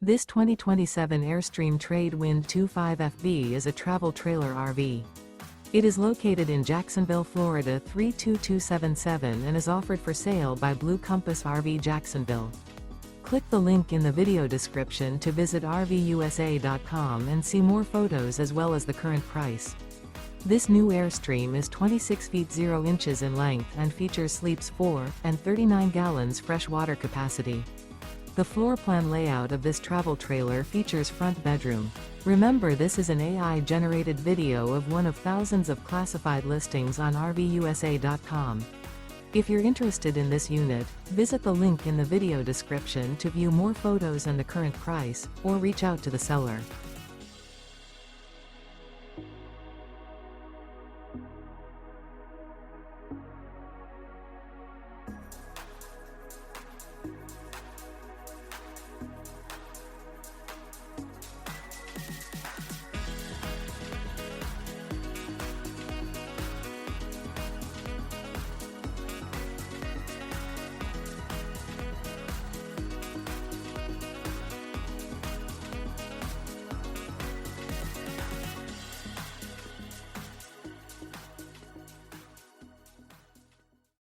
This 2027 Airstream Trade Wind 25FB is a travel trailer RV. It is located in Jacksonville, Florida 32277 and is offered for sale by Blue Compass RV Jacksonville. Click the link in the video description to visit RVUSA.com and see more photos as well as the current price. This new Airstream is 26 feet 0 inches in length and features sleeps 4 and 39 gallons fresh water capacity. The floor plan layout of this travel trailer features front bedroom. Remember, this is an AI-generated video of one of thousands of classified listings on RVUSA.com. If you're interested in this unit, visit the link in the video description to view more photos and the current price, or reach out to the seller.